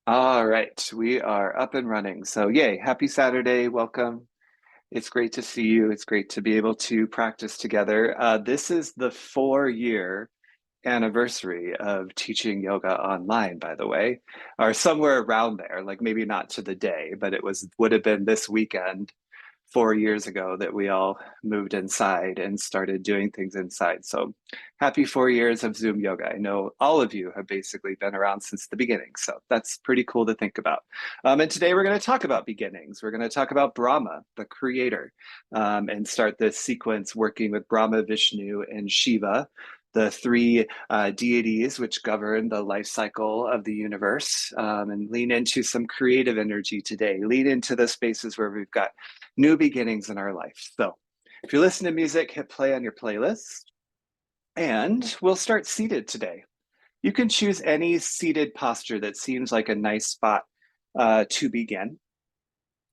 All right, we are up and running. So, yay, happy Saturday. Welcome. It's great to see you. It's great to be able to practice together. This is the 4-year anniversary of teaching yoga online, by the way, or somewhere around there, like maybe not to the day, but would have been this weekend 4 years ago that we all moved inside and started doing things inside. So happy 4 years of Zoom yoga. I know all of you have basically been around since the beginning. So that's pretty cool to think about. And today we're going to talk about beginnings. We're going to talk about Brahma, the creator, and start this sequence working with Brahma, Vishnu, and Shiva, the three deities which govern the life cycle of the universe, and lean into some creative energy today. Lean into the spaces where we've got new beginnings in our life. So if you listen to music, hit play on your playlist, and we'll start seated today. You can choose any seated posture that seems like a nice spot to begin.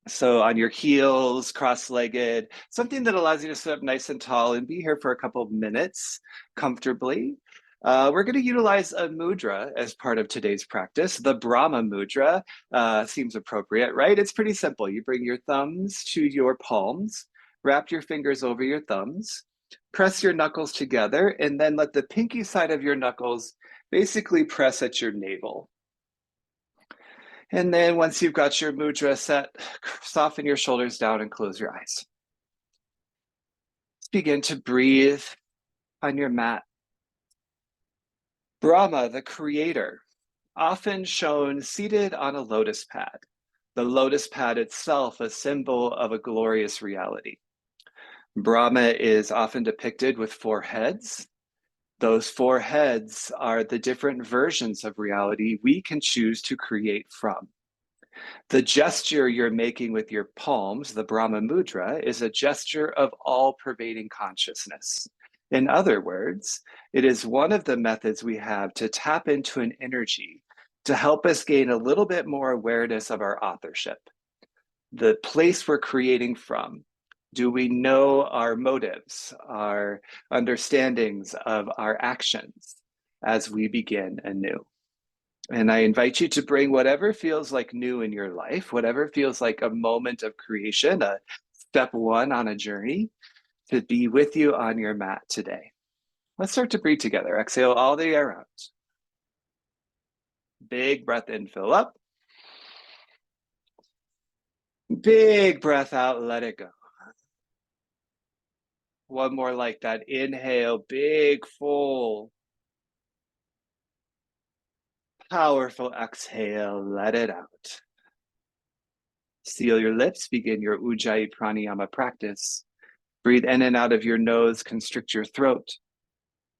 So on your heels, cross-legged, something that allows you to sit up nice and tall and be here for a couple of minutes comfortably. We're going to utilize a mudra as part of today's practice. The Brahma mudra seems appropriate, right? It's pretty simple. You bring your thumbs to your palms, wrap your fingers over your thumbs, press your knuckles together, and then let the pinky side of your knuckles basically press at your navel. And then once you've got your mudra set, soften your shoulders down and close your eyes. Begin to breathe on your mat. Brahma, the creator, often shown seated on a lotus pad. The lotus pad itself, a symbol of a glorious reality. Brahma is often depicted with 4 heads. Those 4 heads are the different versions of reality we can choose to create from. The gesture you're making with your palms, the Brahma Mudra, is a gesture of all-pervading consciousness. In other words, it is one of the methods we have to tap into an energy to help us gain a little bit more awareness of our authorship, the place we're creating from. Do we know our motives, our understandings of our actions as we begin anew? And I invite you to bring whatever feels like new in your life, whatever feels like a moment of creation, a step 1 on a journey, to be with you on your mat today. Let's start to breathe together. Exhale all the air out. Big breath in, fill up. Big breath out, let it go. One more like that. Inhale, big, full, powerful exhale, let it out. Seal your lips, begin your Ujjayi Pranayama practice. Breathe in and out of your nose, constrict your throat.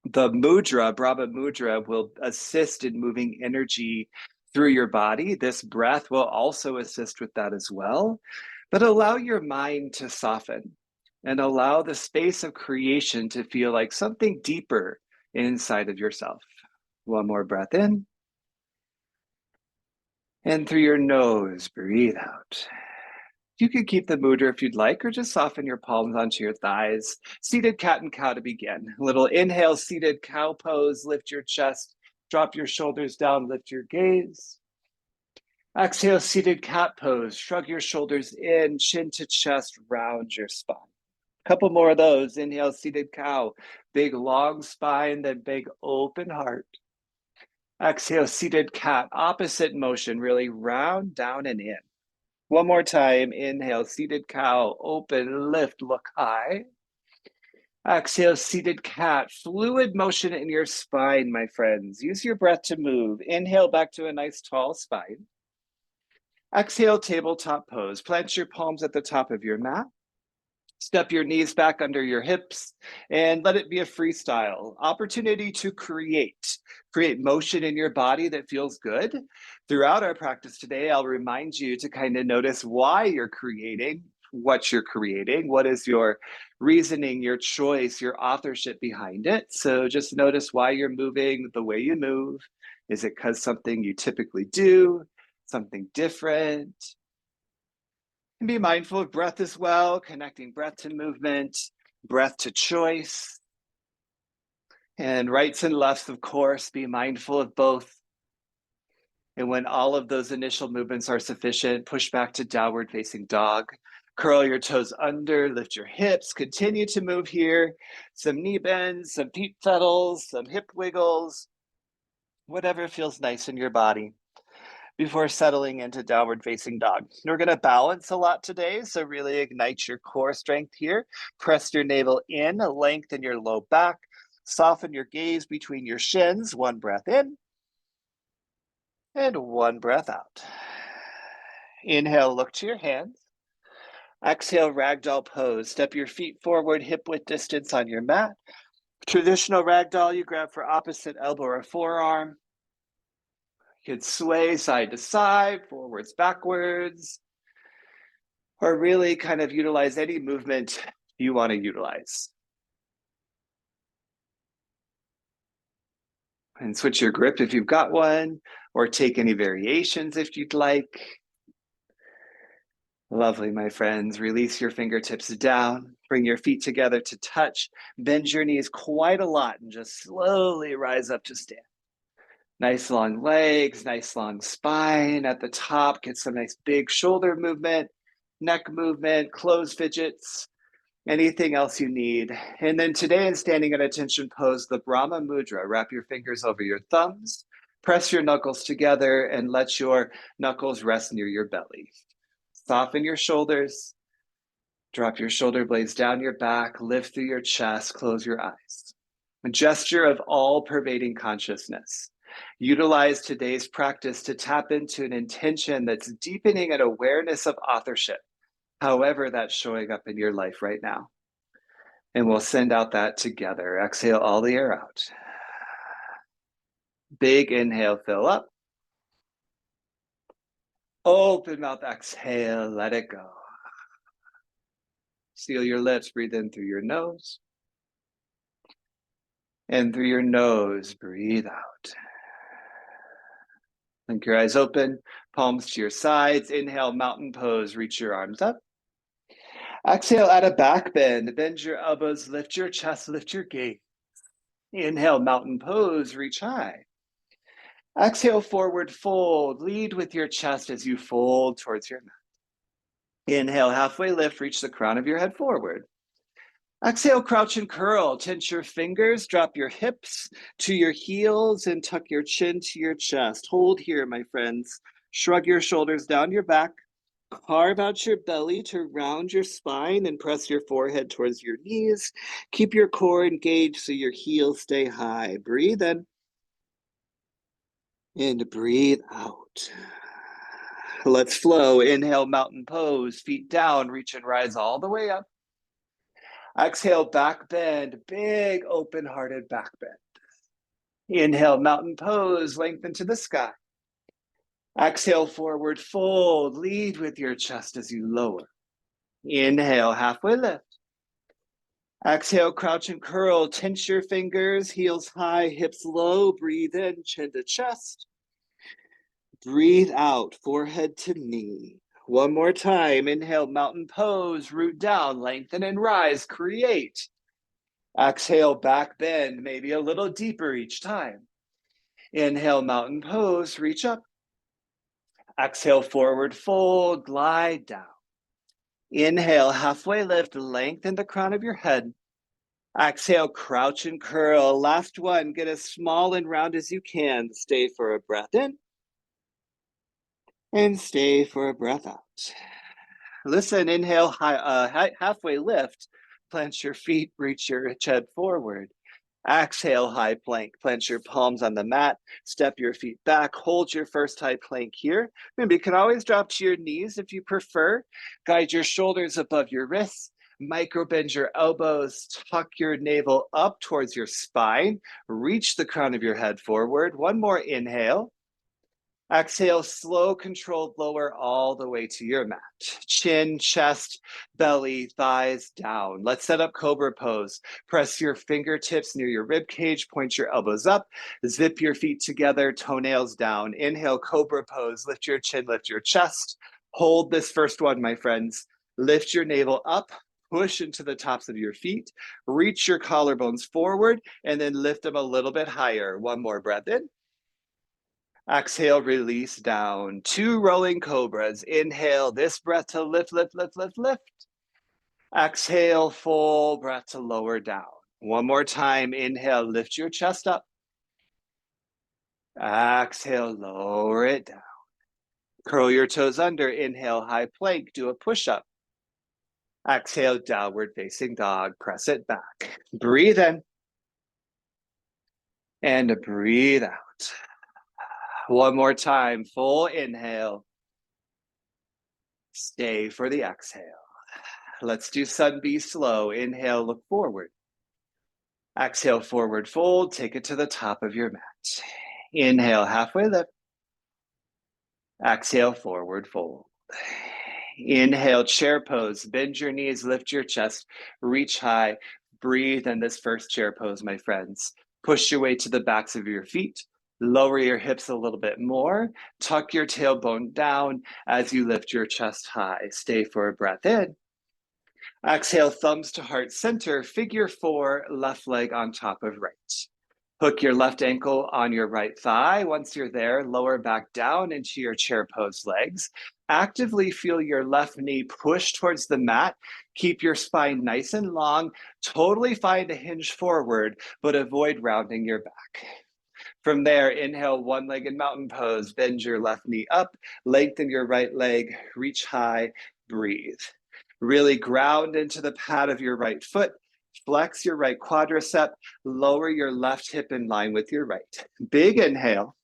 The mudra, Brahma mudra, will assist in moving energy through your body. This breath will also assist with that as well. But allow your mind to soften and allow the space of creation to feel like something deeper inside of yourself. One more breath in. And through your nose, breathe out. You can keep the mudra if you'd like, or just soften your palms onto your thighs. Seated cat and cow to begin. A little inhale, seated cow pose. Lift your chest, drop your shoulders down, lift your gaze. Exhale, seated cat pose. Shrug your shoulders in, chin to chest, round your spine. Couple more of those. Inhale, seated cow. Big long spine, then big open heart. Exhale, seated cat. Opposite motion, really round, down, and in. One more time. Inhale, seated cow, open, lift, look high. Exhale, seated cat. Fluid motion in your spine, my friends. Use your breath to move. Inhale back to a nice tall spine. Exhale, tabletop pose. Plant your palms at the top of your mat. Step your knees back under your hips and let it be a freestyle opportunity to create motion in your body that feels good. Throughout our practice today, I'll remind you to kind of notice why you're creating, what you're creating, what is your reasoning, your choice, your authorship behind it. So just notice why you're moving the way you move. Is it because something you typically do, something different? And be mindful of breath as well, connecting breath to movement, breath to choice. And rights and lefts, of course, be mindful of both. And when all of those initial movements are sufficient, push back to downward facing dog. Curl your toes under, lift your hips, continue to move here. Some knee bends, some feet pedals, some hip wiggles, whatever feels nice in your body before settling into downward facing dog. We're going to balance a lot today, so really ignite your core strength here. Press your navel in, lengthen your low back, soften your gaze between your shins. One breath in and one breath out. Inhale, look to your hands. Exhale, ragdoll pose. Step your feet forward, hip width distance on your mat. Traditional ragdoll, you grab for opposite elbow or forearm. You could sway side to side, forwards, backwards, or really kind of utilize any movement you want to utilize. And switch your grip if you've got one, or take any variations if you'd like. Lovely, my friends. Release your fingertips down. Bring your feet together to touch. Bend your knees quite a lot and just slowly rise up to stand. Nice long legs, nice long spine at the top. Get some nice big shoulder movement, neck movement, clothes fidgets, anything else you need. And then today in standing at attention pose, the Brahma Mudra. Wrap your fingers over your thumbs, press your knuckles together, and let your knuckles rest near your belly. Soften your shoulders, drop your shoulder blades down your back, lift through your chest, close your eyes. A gesture of all-pervading consciousness. Utilize today's practice to tap into an intention that's deepening an awareness of authorship, however that's showing up in your life right now. And we'll send out that together. Exhale all the air out. Big inhale, fill up. Open mouth, exhale, let it go. Seal your lips, breathe in through your nose. And through your nose, breathe out. Blink your eyes open, palms to your sides. Inhale, mountain pose, reach your arms up. Exhale, add a back bend. Bend your elbows, lift your chest, lift your gaze. Inhale, mountain pose, reach high. Exhale, forward fold. Lead with your chest as you fold towards your mat. Inhale, halfway lift, reach the crown of your head forward. Exhale, crouch and curl. Tense your fingers, drop your hips to your heels and tuck your chin to your chest. Hold here, my friends. Shrug your shoulders down your back. Carve out your belly to round your spine and press your forehead towards your knees. Keep your core engaged so your heels stay high. Breathe in and breathe out. Let's flow. Inhale, mountain pose, feet down, reach and rise all the way up. Exhale, back bend, big open-hearted back bend. Inhale, mountain pose, lengthen to the sky. Exhale, forward fold, lead with your chest as you lower. Inhale, halfway lift. Exhale, crouch and curl, tense your fingers, heels high, hips low, breathe in, chin to chest. Breathe out, forehead to knee. One more time, inhale, mountain pose, root down, lengthen and rise, create. Exhale, back bend, maybe a little deeper each time. Inhale, mountain pose, reach up. Exhale, forward fold, glide down. Inhale, halfway lift, lengthen the crown of your head. Exhale, crouch and curl. Last one, get as small and round as you can. Stay for a breath in and stay for a breath out. Listen, inhale, halfway lift. Plant your feet, reach your head forward. Exhale, high plank. Plant your palms on the mat. Step your feet back. Hold your first high plank here. Maybe you can always drop to your knees if you prefer. Guide your shoulders above your wrists. Micro bend your elbows. Tuck your navel up towards your spine. Reach the crown of your head forward. One more inhale. Exhale, slow, controlled lower all the way to your mat. Chin, chest, belly, thighs down. Let's set up cobra pose. Press your fingertips near your rib cage, point your elbows up, zip your feet together, toenails down. Inhale, cobra pose. Lift your chin, lift your chest. Hold this first one, my friends. Lift your navel up, push into the tops of your feet, reach your collarbones forward, and then lift them a little bit higher. One more breath in. Exhale, release down. 2 rolling cobras. Inhale this breath to lift, lift, lift, lift, lift. Exhale, full breath to lower down. One more time. Inhale, lift your chest up. Exhale, lower it down. Curl your toes under. Inhale, high plank. Do a push-up. Exhale, downward facing dog. Press it back. Breathe in. And breathe out. One more time. Full inhale. Stay for the exhale. Let's do sun B slow. Inhale, look forward. Exhale, forward fold. Take it to the top of your mat. Inhale, halfway lift. Exhale, forward fold. Inhale, chair pose. Bend your knees, lift your chest, reach high. Breathe in this first chair pose, my friends. Push your way to the backs of your feet. Lower your hips a little bit more. Tuck your tailbone down as you lift your chest high. Stay for a breath in. Exhale, thumbs to heart center, figure 4, left leg on top of right. Hook your left ankle on your right thigh. Once you're there, lower back down into your chair pose legs. Actively feel your left knee push towards the mat. Keep your spine nice and long. Totally fine to hinge forward, but avoid rounding your back. From there, inhale, one-legged mountain pose. Bend your left knee up, lengthen your right leg, reach high, breathe. Really ground into the pad of your right foot. Flex your right quadricep, lower your left hip in line with your right. Big inhale.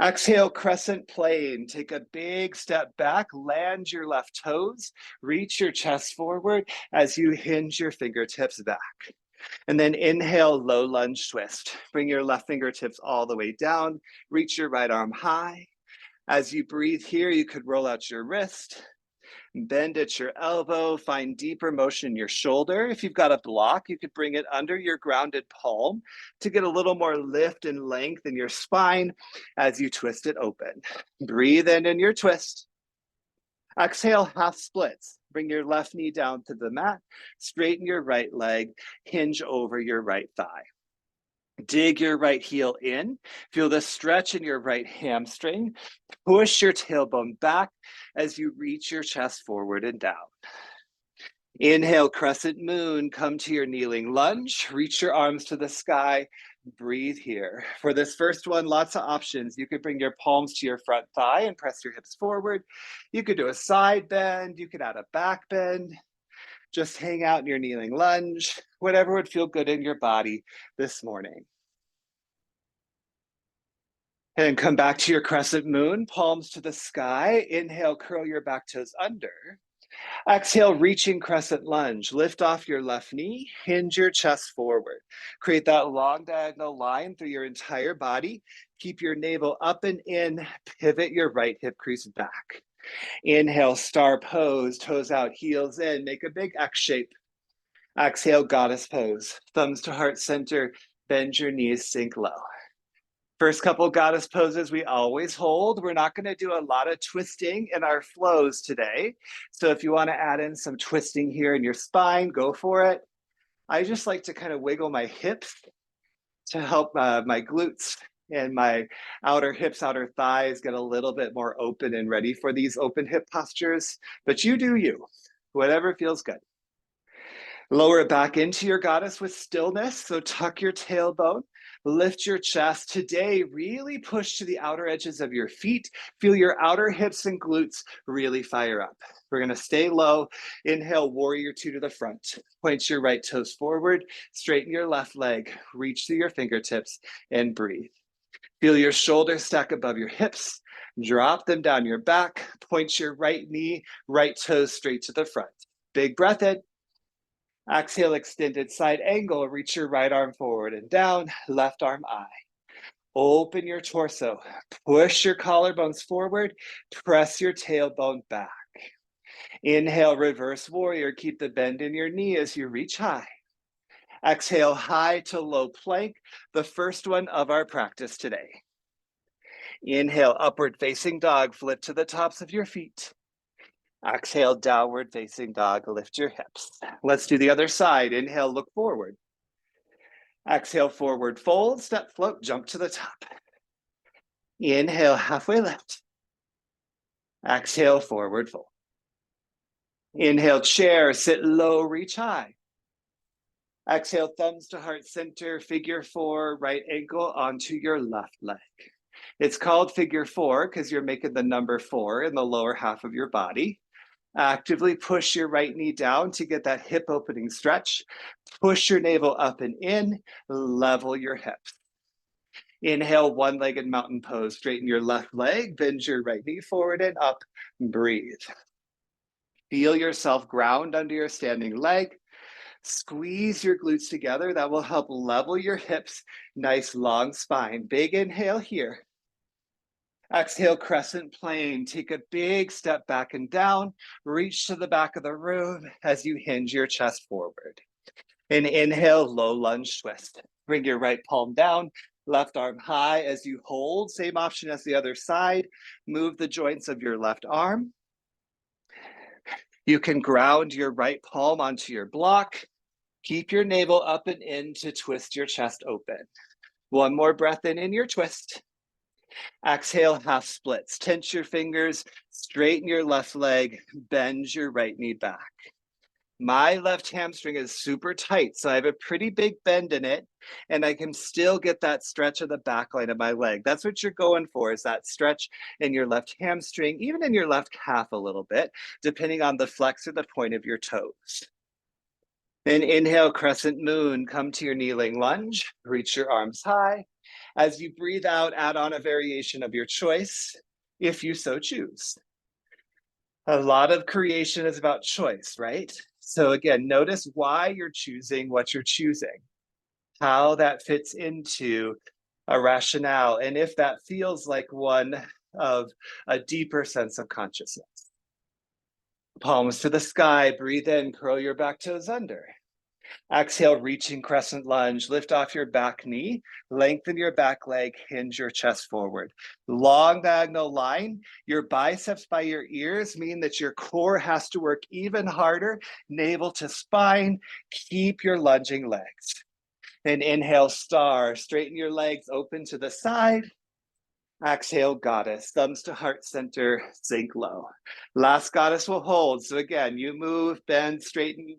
Exhale, crescent plane. Take a big step back, land your left toes, reach your chest forward as you hinge your fingertips back. And then inhale, low lunge twist. Bring your left fingertips all the way down, reach your right arm high. As you breathe here, you could roll out your wrist, bend at your elbow, find deeper motion in your shoulder. If you've got a block, you could bring it under your grounded palm to get a little more lift and length in your spine as you twist it open. Breathe in your twist. Exhale, half splits. Bring your left knee down to the mat, straighten your right leg, hinge over your right thigh. Dig your right heel in. Feel the stretch in your right hamstring. Push your tailbone back as you reach your chest forward and down. Inhale, crescent moon. Come to your kneeling lunge. Reach your arms to the sky. Breathe here. For this first one, lots of options. You could bring your palms to your front thigh and press your hips forward. You could do a side bend. You could add a back bend. Just hang out in your kneeling lunge, whatever would feel good in your body this morning. And come back to your crescent moon, palms to the sky. Inhale, curl your back toes under. Exhale, reaching crescent lunge. Lift off your left knee, hinge your chest forward. Create that long diagonal line through your entire body. Keep your navel up and in, pivot your right hip crease back. Inhale, star pose, toes out, heels in, make a big X shape. Exhale, goddess pose, thumbs to heart center, bend your knees, sink low. First couple goddess poses we always hold. We're not going to do a lot of twisting in our flows today. So if you want to add in some twisting here in your spine, go for it. I just like to kind of wiggle my hips to help my glutes and my outer hips, outer thighs get a little bit more open and ready for these open hip postures. But you do you, whatever feels good. Lower it back into your goddess with stillness. So tuck your tailbone, lift your chest. Today, really push to the outer edges of your feet. Feel your outer hips and glutes really fire up. We're going to stay low. Inhale, warrior 2 to the front. Point your right toes forward, straighten your left leg, reach through your fingertips and breathe. Feel your shoulders stack above your hips. Drop them down your back. Point your right knee, right toes straight to the front. Big breath in. Exhale, extended side angle. Reach your right arm forward and down, left arm eye. Open your torso. Push your collarbones forward. Press your tailbone back. Inhale, reverse warrior. Keep the bend in your knee as you reach high. Exhale, high to low plank, the first one of our practice today. Inhale, upward facing dog. Flip to the tops of your feet. Exhale, downward facing dog, lift your hips. Let's do the other side. Inhale, look forward. Exhale, forward fold, step float, jump to the top. Inhale, halfway lift. Exhale, forward fold. Inhale, chair, sit low, reach high. Exhale, thumbs to heart center, figure four, right ankle onto your left leg. It's called figure four because you're making the number four in the lower half of your body. Actively push your right knee down to get that hip opening stretch. Push your navel up and in, level your hips. Inhale, one-legged mountain pose. Straighten your left leg, bend your right knee forward and up. Breathe. Feel yourself ground under your standing leg. Squeeze your glutes together. That will help level your hips. Nice long spine. Big inhale here. Exhale, crescent plane. Take a big step back and down. Reach to the back of the room as you hinge your chest forward. And inhale, low lunge twist. Bring your right palm down, left arm high as you hold. Same option as the other side. Move the joints of your left arm. You can ground your right palm onto your block. Keep your navel up and in to twist your chest open. One more breath in your twist. Exhale, half splits. Tense your fingers, straighten your left leg, bend your right knee back. My left hamstring is super tight, so I have a pretty big bend in it, and I can still get that stretch of the back line of my leg. That's what you're going for, is that stretch in your left hamstring, even in your left calf a little bit, depending on the flex or the point of your toes. Then inhale, crescent moon, come to your kneeling lunge, reach your arms high. As you breathe out, add on a variation of your choice, if you so choose. A lot of creation is about choice, right? So again, notice why you're choosing what you're choosing, how that fits into a rationale, and if that feels like one of a deeper sense of consciousness. Palms to the sky, breathe in, curl your back toes under. Exhale, reaching crescent lunge, lift off your back knee, lengthen your back leg, hinge your chest forward. Long diagonal line, your biceps by your ears mean that your core has to work even harder, navel to spine, keep your lunging legs. And inhale, star, straighten your legs open to the side. Exhale, goddess, thumbs to heart center, sink low. Last goddess will hold. So again, you move, bend, straighten,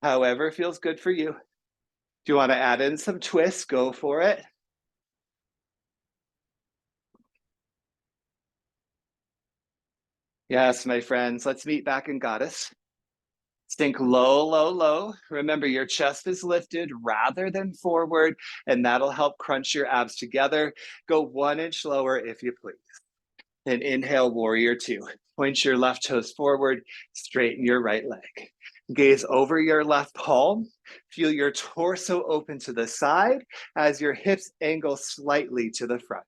however feels good for you. Do you want to add in some twists? Go for it. Yes, my friends, let's meet back in goddess. Sink low, low, low. Remember, your chest is lifted rather than forward, and that'll help crunch your abs together. Go 1 inch lower if you please. And inhale, warrior two. Point your left toes forward, straighten your right leg. Gaze over your left palm. Feel your torso open to the side as your hips angle slightly to the front.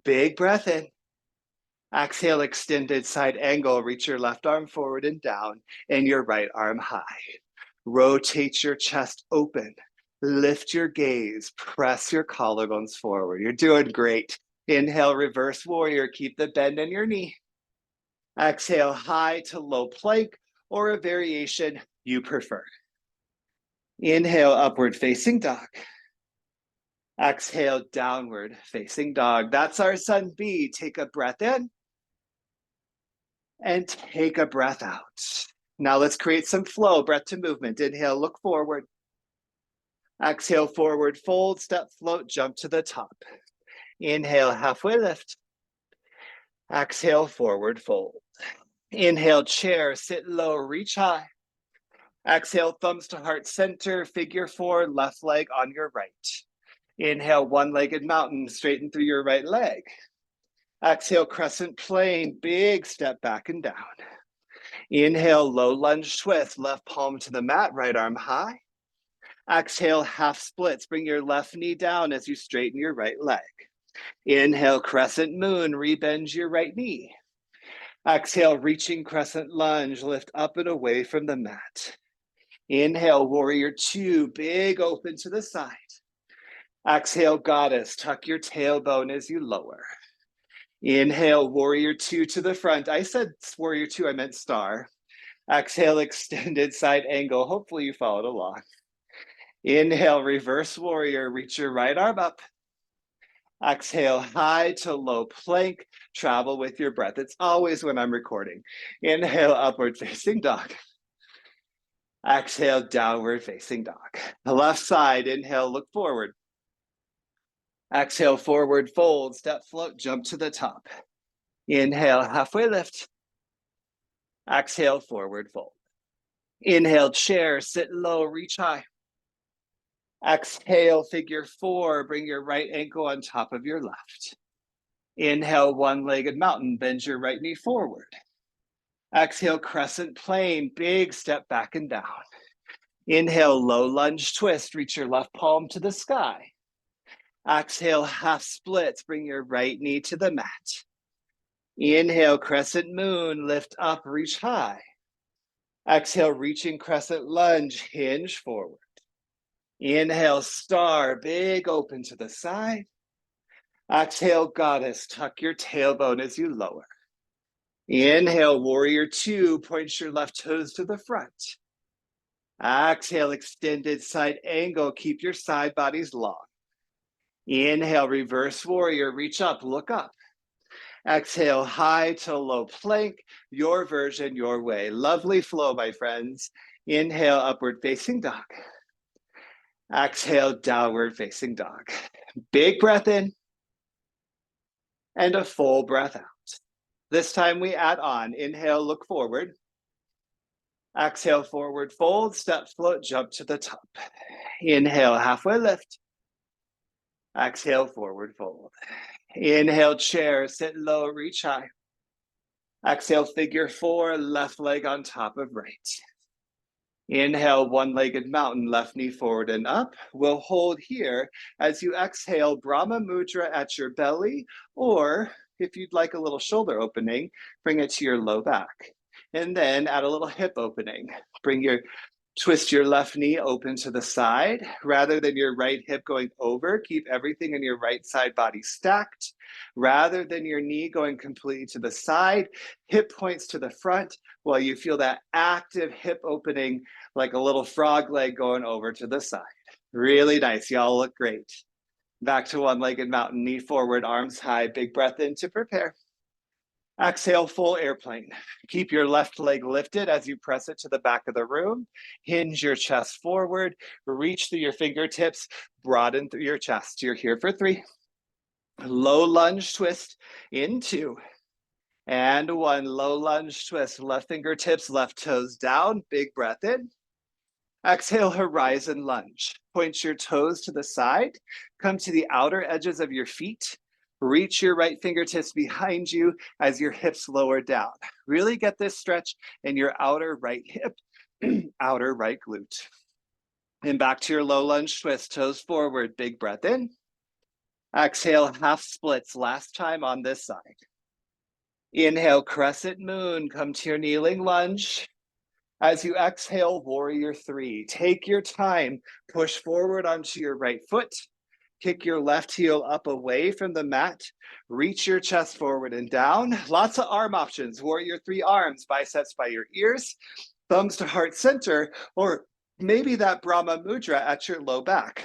Big breath in. Exhale, extended side angle. Reach your left arm forward and down, and your right arm high. Rotate your chest open. Lift your gaze. Press your collarbones forward. You're doing great. Inhale, reverse warrior. Keep the bend in your knee. Exhale, high to low plank, or a variation you prefer. Inhale, upward facing dog. Exhale, downward facing dog. That's our sun B. Take a breath in and take a breath out. Now let's create some flow, breath to movement. Inhale, look forward. Exhale, forward fold, step float, jump to the top. Inhale, halfway lift. Exhale, forward fold. Inhale, chair, sit low, reach high. Exhale, thumbs to heart center, figure four, left leg on your right. Inhale, one-legged mountain, straighten through your right leg. Exhale, crescent plane, big step back and down. Inhale, low lunge twist, left palm to the mat, right arm high. Exhale, half splits, bring your left knee down as you straighten your right leg. Inhale, crescent moon, rebend your right knee. Exhale, reaching crescent lunge, lift up and away from the mat. Inhale, warrior two, big open to the side. Exhale, goddess, tuck your tailbone as you lower. Inhale, warrior two to the front. I said warrior two, I meant star. Exhale, extended side angle. Hopefully you followed along. Inhale, reverse warrior, reach your right arm up. Exhale, high to low plank. Travel with your breath. It's always when I'm recording. Inhale, upward facing dog. Exhale, downward facing dog. The left side, inhale, look forward. Exhale, forward fold, step float, jump to the top. Inhale, halfway lift. Exhale, forward fold. Inhale, chair, sit low, reach high. Exhale, figure four, bring your right ankle on top of your left. Inhale, one-legged mountain, bend your right knee forward. Exhale, crescent plane, big step back and down. Inhale, low lunge twist, reach your left palm to the sky. Exhale, half splits, bring your right knee to the mat. Inhale, crescent moon, lift up, reach high. Exhale, reaching crescent lunge, hinge forward. Inhale, star, big open to the side. Exhale, goddess, tuck your tailbone as you lower. Inhale, warrior two, point your left toes to the front. Exhale, extended side angle, keep your side bodies long. Inhale, reverse warrior, reach up, look up. Exhale, high to low plank, your version, your way. Lovely flow, my friends. Inhale, upward facing dog. Exhale, downward facing dog. Big breath in and a full breath out. This time we add on. Inhale, look forward. Exhale, forward fold, step float, jump to the top. Inhale, halfway lift. Exhale, forward fold. Inhale, chair, sit low, reach high. Exhale, figure four, left leg on top of right. Inhale, one-legged mountain, left knee forward and up. We'll hold here as you exhale, Brahma Mudra at your belly, or if you'd like a little shoulder opening, bring it to your low back. And then add a little hip opening. Twist your left knee open to the side. Rather than your right hip going over, keep everything in your right side body stacked. Rather than your knee going completely to the side, hip points to the front while you feel that active hip opening like a little frog leg going over to the side. Really nice. Y'all look great. Back to one-legged mountain, knee forward, arms high. Big breath in to prepare. Exhale, full airplane. Keep your left leg lifted as you press it to the back of the room. Hinge your chest forward. Reach through your fingertips. Broaden through your chest. You're here for 3. Low lunge twist in 2. And 1. Low lunge twist. Left fingertips, left toes down. Big breath in. Exhale, horizon lunge. Point your toes to the side. Come to the outer edges of your feet. Reach your right fingertips behind you as your hips lower down. Really get this stretch in your outer right hip, outer right glute. And back to your low lunge twist, toes forward, big breath in. Exhale, half splits, last time on this side. Inhale, crescent moon, come to your kneeling lunge. As you exhale, warrior 3. Take your time, push forward onto your right foot. Kick your left heel up away from the mat. Reach your chest forward and down. Lots of arm options. Warrior 3 arms, biceps by your ears, thumbs to heart center, or maybe that Brahma Mudra at your low back.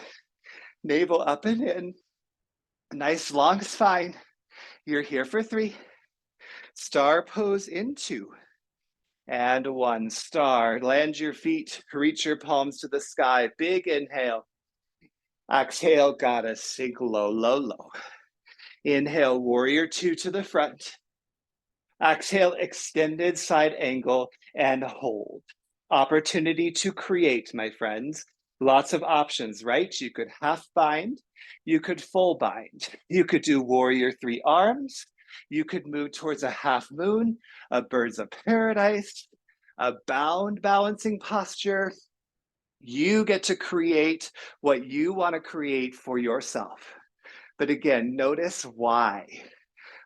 Navel up and in. Nice long spine. You're here for 3. Star pose in 2. And 1. Star. Land your feet. Reach your palms to the sky. Big inhale. Exhale, goddess, sink low, low, low. Inhale, warrior 2 to the front. Exhale, extended side angle and hold. Opportunity to create, my friends. Lots of options, right? You could half bind. You could full bind. You could do warrior 3 arms. You could move towards a half moon, a birds of paradise, a bound balancing posture. You get to create what you want to create for yourself. But again, notice why.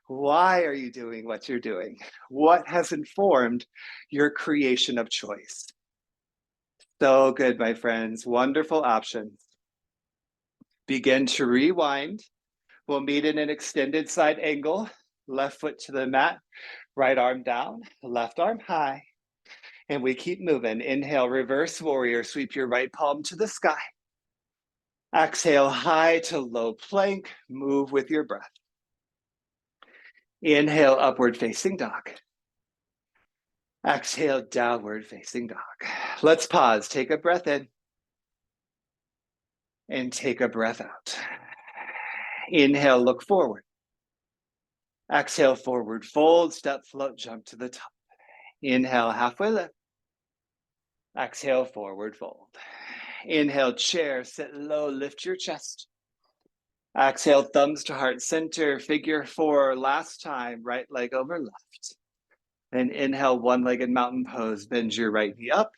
Why are you doing what you're doing? What has informed your creation of choice? So good, my friends. Wonderful options. Begin to rewind. We'll meet in an extended side angle. Left foot to the mat, right arm down, left arm high. And we keep moving. Inhale, reverse warrior. Sweep your right palm to the sky. Exhale, high to low plank. Move with your breath. Inhale, upward facing dog. Exhale, downward facing dog. Let's pause. Take a breath in and take a breath out. Inhale, look forward. Exhale, forward fold, step, float, jump to the top. Inhale, halfway lift. Exhale, forward fold. Inhale, chair, sit low, lift your chest. Exhale, thumbs to heart center, figure four. Last time, right leg over left. Then inhale, one-legged mountain pose, bend your right knee up.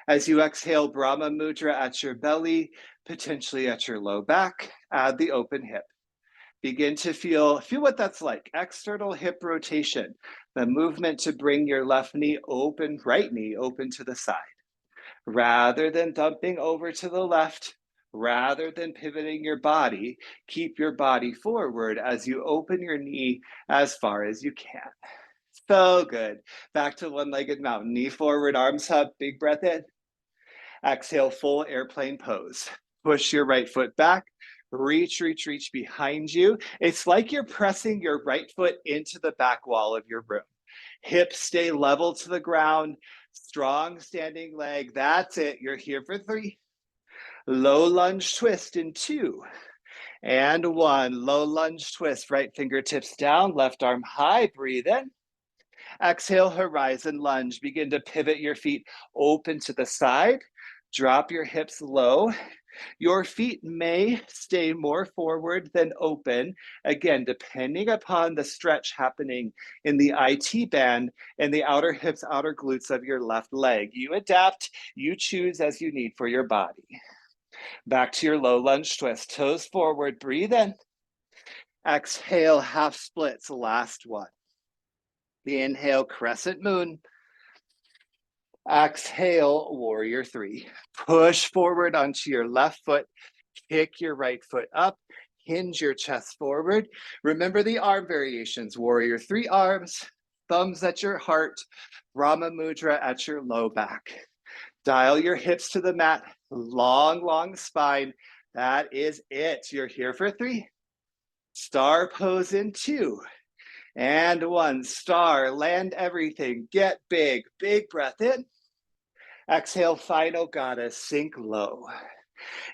As you exhale, Brahma mudra at your belly, potentially at your low back. Add the open hip. Begin to feel what that's like. External hip rotation, the movement to bring your left knee open, right knee open to the side. Rather than dumping over to the left, rather than pivoting your body, keep your body forward as you open your knee as far as you can. So good. Back to one-legged mountain. Knee forward, arms up, big breath in. Exhale, full airplane pose. Push your right foot back. Reach, reach, reach behind you. It's like you're pressing your right foot into the back wall of your room. Hips stay level to the ground. Strong standing leg. That's it. You're here for 3. Low lunge twist in 2. And 1. Low lunge twist. Right fingertips down. Left arm high. Breathe in. Exhale, horizon lunge. Begin to pivot your feet open to the side. Drop your hips low. Your feet may stay more forward than open, again, depending upon the stretch happening in the IT band and the outer hips, outer glutes of your left leg. You adapt, you choose as you need for your body. Back to your low lunge twist. Toes forward, breathe in. Exhale, half splits, last one. Inhale, crescent moon. Exhale, warrior 3. Push forward onto your left foot. Kick your right foot up. Hinge your chest forward. Remember the arm variations. Warrior 3 arms, thumbs at your heart, Brahma mudra at your low back. Dial your hips to the mat. Long, long spine. That is it. You're here for 3. Star pose in 2. And 1. Star, land everything. Get big. Big breath in. Exhale, final goddess, sink low.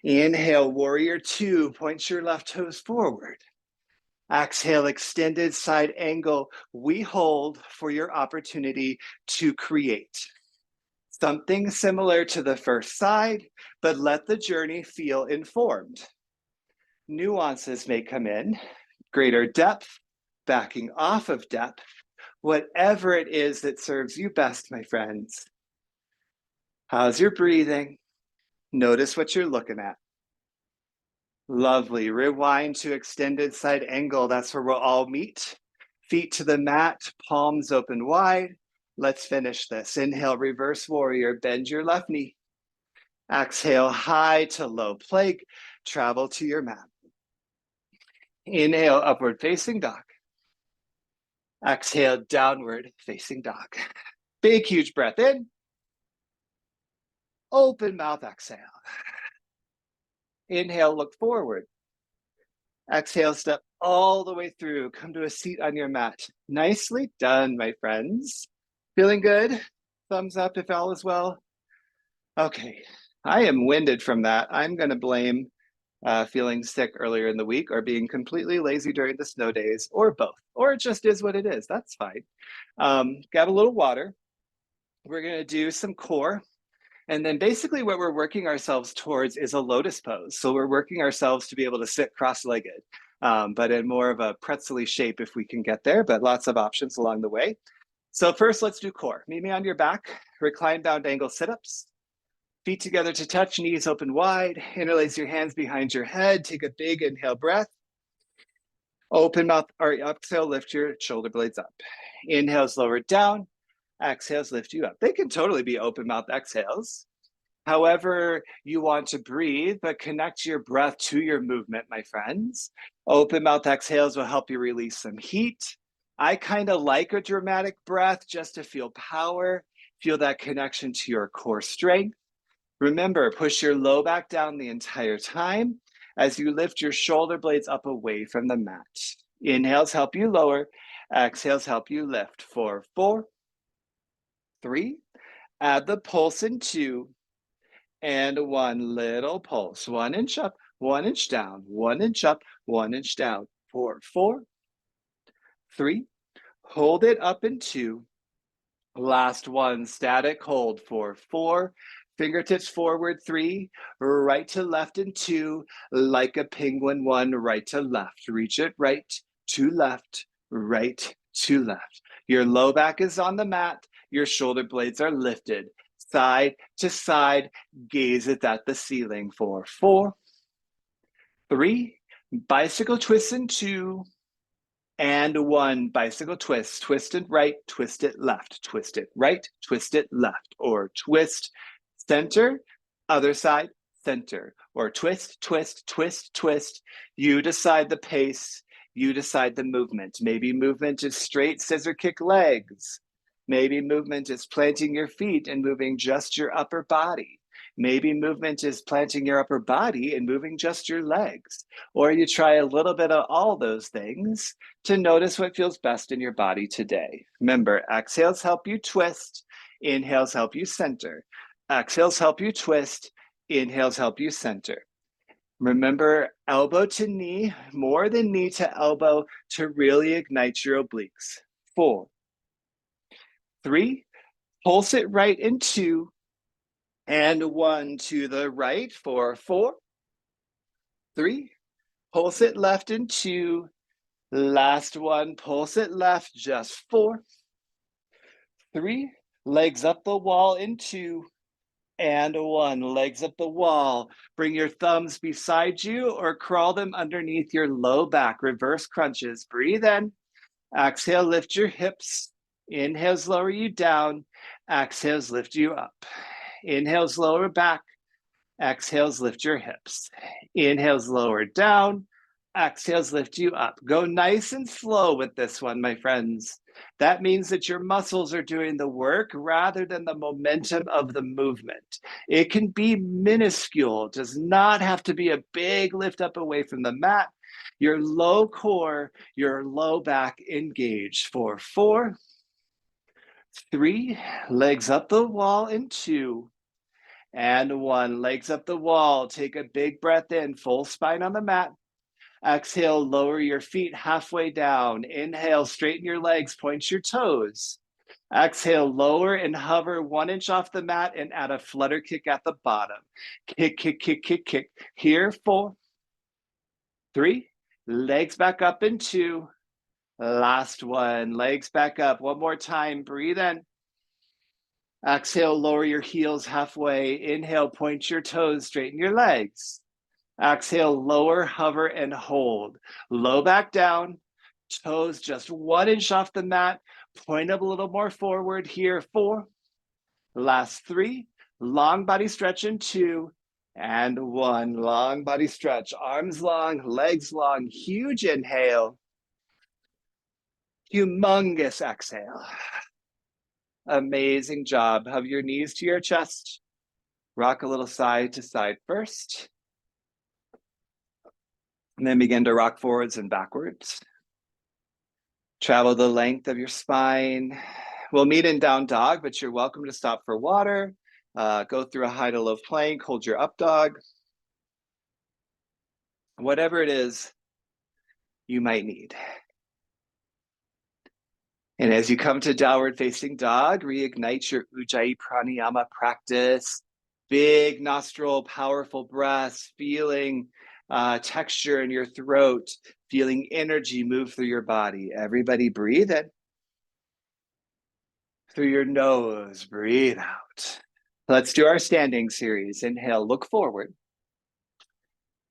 Inhale, warrior 2, point your left toes forward. Exhale, extended side angle. We hold for your opportunity to create something similar to the first side, but let the journey feel informed. Nuances may come in, greater depth, backing off of depth, whatever it is that serves you best, my friends. How's your breathing? Notice what you're looking at. Lovely. Rewind to extended side angle. That's where we'll all meet. Feet to the mat, palms open wide. Let's finish this. Inhale, reverse warrior. Bend your left knee. Exhale, high to low plank. Travel to your mat. Inhale, upward facing dog. Exhale, downward facing dog. Big, huge breath in. Open mouth, exhale. Inhale, look forward. Exhale, step all the way through. Come to a seat on your mat. Nicely done, my friends. Feeling good? Thumbs up if all is well. Okay, I am winded from that. I'm going to blame feeling sick earlier in the week or being completely lazy during the snow days, or both, or it just is what it is. That's fine. Grab a little water. We're going to do some core. And then basically what we're working ourselves towards is a lotus pose. So we're working ourselves to be able to sit cross-legged, but in more of a pretzel-y shape if we can get there, but lots of options along the way. So first, let's do core. Meet me on your back, recline bound angle sit-ups. Feet together to touch, knees open wide. Interlace your hands behind your head. Take a big inhale breath. Open mouth, or exhale, lift your shoulder blades up. Inhales, lower down. Exhales, lift you up. They can totally be open mouth exhales. However you want to breathe, but connect your breath to your movement, my friends. Open mouth exhales will help you release some heat. I kind of like a dramatic breath just to feel power, feel that connection to your core strength. Remember, push your low back down the entire time as you lift your shoulder blades up away from the mat. Inhales help you lower, exhales help you lift for 4, 3, add the pulse in 2, and 1 little pulse. 1 inch up, 1 inch down, 1 inch up, 1 inch down for 4, 3, hold it up in 2, last one, static hold for 4, fingertips forward 3, right to left in 2, like a penguin 1, right to left. Reach it right to left, right to left. Your low back is on the mat, your shoulder blades are lifted, side to side, gaze it at the ceiling for 4, 3, bicycle twist in 2, and 1, bicycle twist. Twist it right, twist it left, twist it right, twist it left, or twist, center, other side, center, or twist, twist, twist, twist. You decide the pace, you decide the movement. Maybe movement is straight scissor kick legs. Maybe movement is planting your feet and moving just your upper body. Maybe movement is planting your upper body and moving just your legs. Or you try a little bit of all those things to notice what feels best in your body today. Remember, exhales help you twist, inhales help you center. Exhales help you twist, inhales help you center. Remember, elbow to knee, more than knee to elbow to really ignite your obliques. 4, 3, pulse it right in 2, and 1 to the right for 4, 3, pulse it left in 2, last one, pulse it left, just 4, 3, legs up the wall in 2, and 1, legs up the wall. Bring your thumbs beside you or crawl them underneath your low back, reverse crunches. Breathe in, exhale, lift your hips. Inhales, lower you down. Exhales, lift you up. Inhales, lower back. Exhales, lift your hips. Inhales, lower down. Exhales, lift you up. Go nice and slow with this one, my friends. That means that your muscles are doing the work rather than the momentum of the movement. It can be minuscule. It does not have to be a big lift up away from the mat. Your low core, your low back engaged for 4, 3, legs up the wall in 2, and 1, legs up the wall. Take a big breath in, full spine on the mat. Exhale, lower your feet halfway down. Inhale, straighten your legs, point your toes. Exhale, lower and hover 1 inch off the mat and add a flutter kick at the bottom. Kick, kick, kick, kick, kick. Here, 4, 3, legs back up in 2. Last one, legs back up. One more time, breathe in. Exhale, lower your heels halfway. Inhale, point your toes, straighten your legs. Exhale, lower, hover, and hold. Low back down, toes just 1 inch off the mat. Point up a little more forward here, 4. Last 3, long body stretch in 2, and 1. Long body stretch, arms long, legs long, huge inhale. Humongous exhale. Amazing job. Hug your knees to your chest. Rock a little side to side first. And then begin to rock forwards and backwards. Travel the length of your spine. We'll meet in down dog, but you're welcome to stop for water. Go through a high to low plank, hold your up dog. Whatever it is you might need. And as you come to downward facing dog, reignite your Ujjayi pranayama practice. Big nostril, powerful breaths, feeling texture in your throat, feeling energy move through your body. Everybody breathe in. Through your nose, breathe out. Let's do our standing series. Inhale, look forward.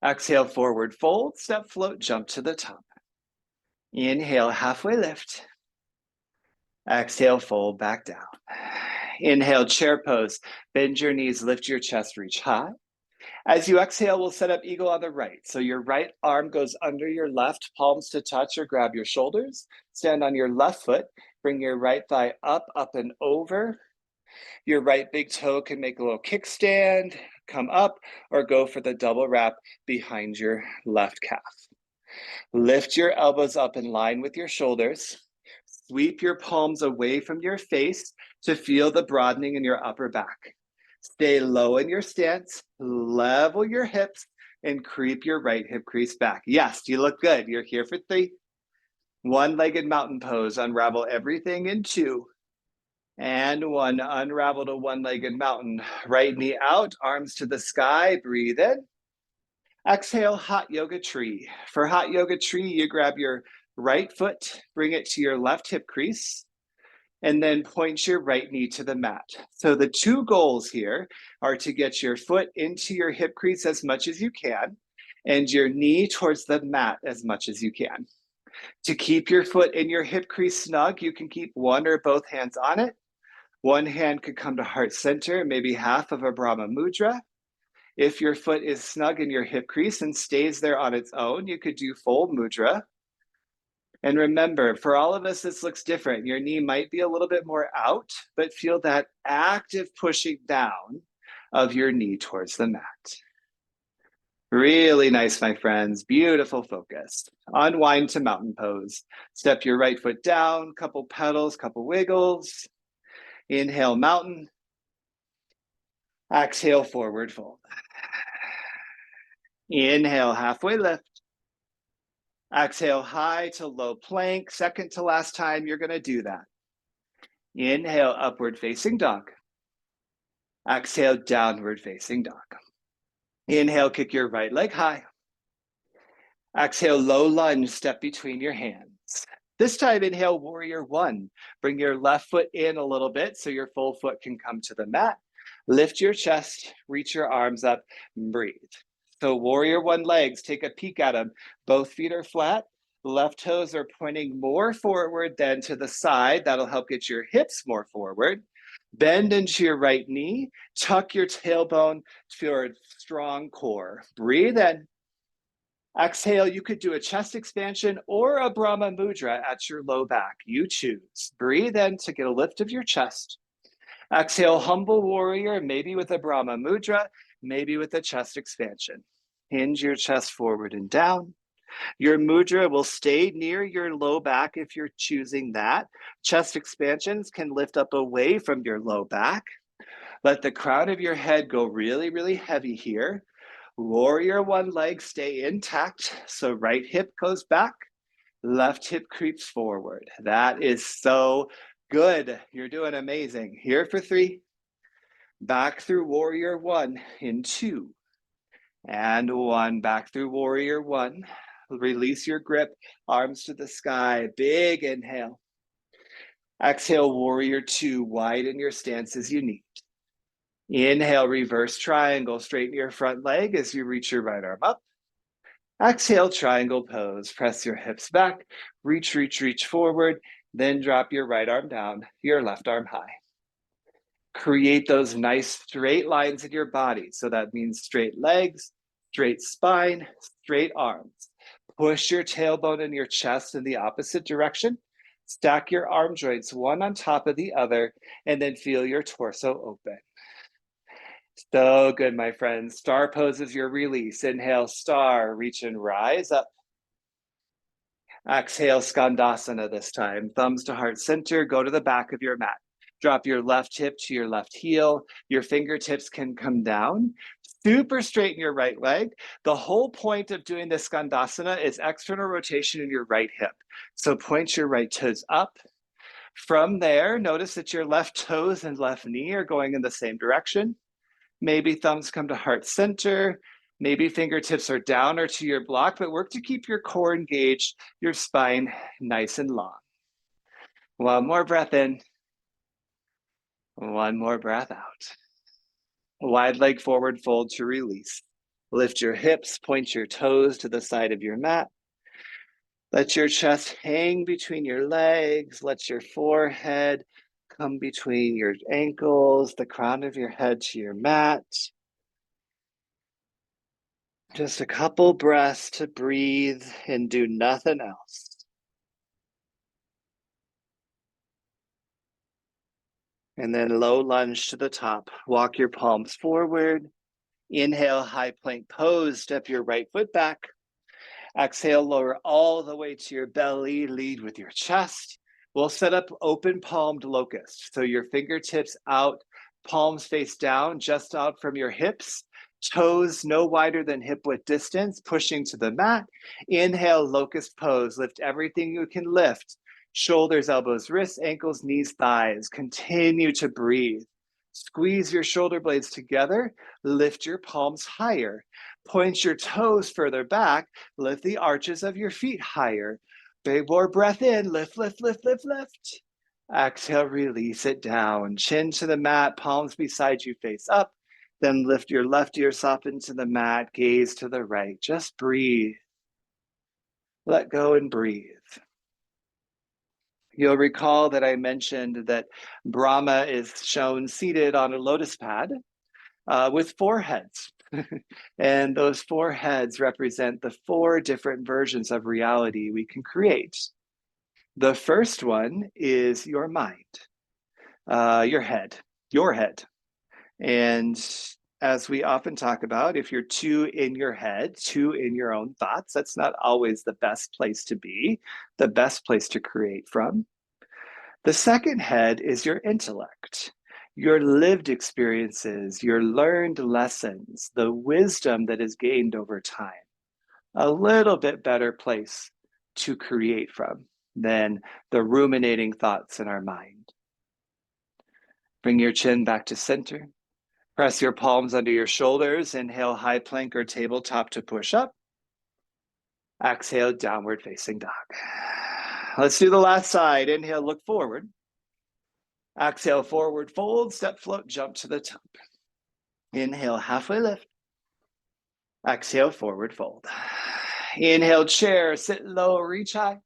Exhale, forward fold, step float, jump to the top. Inhale, halfway lift. Exhale, fold back down. Inhale, chair pose. Bend your knees, lift your chest, reach high. As you exhale, we'll set up eagle on the right. So your right arm goes under your left, palms to touch or grab your shoulders. Stand on your left foot. Bring your right thigh up, up and over. Your right big toe can make a little kickstand, come up, or go for the double wrap behind your left calf. Lift your elbows up in line with your shoulders. Sweep your palms away from your face to feel the broadening in your upper back. Stay low in your stance, level your hips, and creep your right hip crease back. Yes, you look good. You're here for 3. One-legged mountain pose. Unravel everything in 2. And 1. Unravel to one-legged mountain. Right knee out, arms to the sky. Breathe in. Exhale, hot yoga tree. For hot yoga tree, you grab your right foot, bring it to your left hip crease, and then point your right knee to the mat. So the 2 goals here are to get your foot into your hip crease as much as you can, and your knee towards the mat as much as you can. To keep your foot in your hip crease snug, you can keep one or both hands on it. One hand could come to heart center, maybe half of a Brahma mudra. If your foot is snug in your hip crease and stays there on its own, you could do full mudra. And remember, for all of us, this looks different. Your knee might be a little bit more out, but feel that active pushing down of your knee towards the mat. Really nice, my friends. Beautiful focus. Unwind to mountain pose. Step your right foot down, couple pedals, couple wiggles. Inhale, mountain. Exhale, forward fold. Inhale, halfway lift. Exhale, high to low plank. Second to last time you're going to do that. Inhale, upward facing dog. Exhale, downward facing dog. Inhale, kick your right leg high. Exhale, low lunge, step between your hands. This time, inhale, warrior 1. Bring your left foot in a little bit so your full foot can come to the mat. Lift your chest, reach your arms up, breathe. So warrior 1 legs, take a peek at them. Both feet are flat. Left toes are pointing more forward than to the side. That'll help get your hips more forward. Bend into your right knee. Tuck your tailbone to your strong core. Breathe in. Exhale, you could do a chest expansion or a Brahma mudra at your low back. You choose. Breathe in to get a lift of your chest. Exhale, humble warrior, maybe with a Brahma mudra, maybe with a chest expansion. Hinge your chest forward and down. Your mudra will stay near your low back if you're choosing that. Chest expansions can lift up away from your low back. Let the crown of your head go really, really heavy here. Warrior 1 leg stay intact. So right hip goes back, left hip creeps forward. That is so good. You're doing amazing. Here for 3. Back through warrior 1 in 2. And 1. Back through warrior 1. Release your grip, arms to the sky. Big inhale. Exhale, warrior 2. Widen your stance as you need. Inhale, reverse triangle. Straighten your front leg as you reach your right arm up. Exhale, triangle pose. Press your hips back. Reach, reach, reach forward. Then drop your right arm down, your left arm high. Create those nice straight lines in your body. So that means straight legs, straight spine, straight arms. Push your tailbone and your chest in the opposite direction. Stack your arm joints one on top of the other, and then feel your torso open. So good, my friends. Star pose is your release. Inhale, star, reach and rise up. Exhale, Skandasana this time. Thumbs to heart center, go to the back of your mat. Drop your left hip to your left heel. Your fingertips can come down. Super straighten your right leg. The whole point of doing this Skandasana is external rotation in your right hip. So point your right toes up. From there, notice that your left toes and left knee are going in the same direction. Maybe thumbs come to heart center. Maybe fingertips are down or to your block, but work to keep your core engaged, your spine nice and long. One more breath in. One more breath out. Wide leg forward fold to release. Lift your hips, point your toes to the side of your mat. Let your chest hang between your legs. Let your forehead come between your ankles, the crown of your head to your mat. Just a couple breaths to breathe and do nothing else. And then low lunge to the top. Walk your palms forward. Inhale, high plank pose. Step your right foot back. Exhale, lower all the way to your belly. Lead with your chest. We'll set up open palmed locust. So your fingertips out, palms face down, just out from your hips. Toes no wider than hip width distance, pushing to the mat. Inhale, locust pose. Lift everything you can lift. Shoulders, elbows, wrists, ankles, knees, thighs. Continue to breathe. Squeeze your shoulder blades together. Lift your palms higher. Point your toes further back. Lift the arches of your feet higher. Big more breath in. Lift, lift, lift, lift, lift. Exhale, release it down. Chin to the mat, palms beside you, face up. Then lift your left ear, soften to the mat, gaze to the right. Just breathe. Let go and breathe. You'll recall that I mentioned that Brahma is shown seated on a lotus pad with four heads. And those four heads represent the four different versions of reality we can create. The first one is your mind, your head. And as we often talk about, if you're too in your head, too in your own thoughts, that's not always the best place to be, the best place to create from. The second head is your intellect, your lived experiences, your learned lessons, the wisdom that is gained over time. A little bit better place to create from than the ruminating thoughts in our mind. Bring your chin back to center. Press your palms under your shoulders. Inhale, high plank or tabletop to push up. Exhale, downward facing dog. Let's do the last side. Inhale, look forward. Exhale, forward fold, step float, jump to the top. Inhale, halfway lift. Exhale, forward fold. Inhale, chair, sit low, reach high.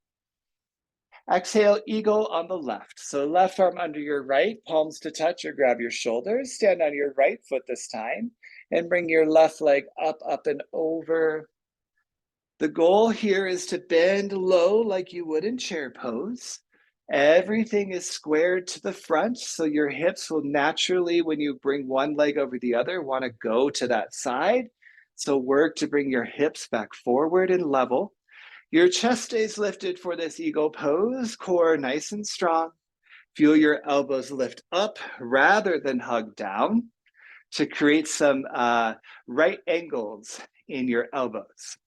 Exhale, eagle on the left. So left arm under your right, palms to touch or grab your shoulders. Stand on your right foot this time and bring your left leg up, up and over. The goal here is to bend low like you would in chair pose. Everything is squared to the front, so your hips will naturally, when you bring one leg over the other, want to go to that side. So work to bring your hips back forward and level. Your chest stays lifted for this eagle pose, core nice and strong. Feel your elbows lift up rather than hug down to create some right angles in your elbows.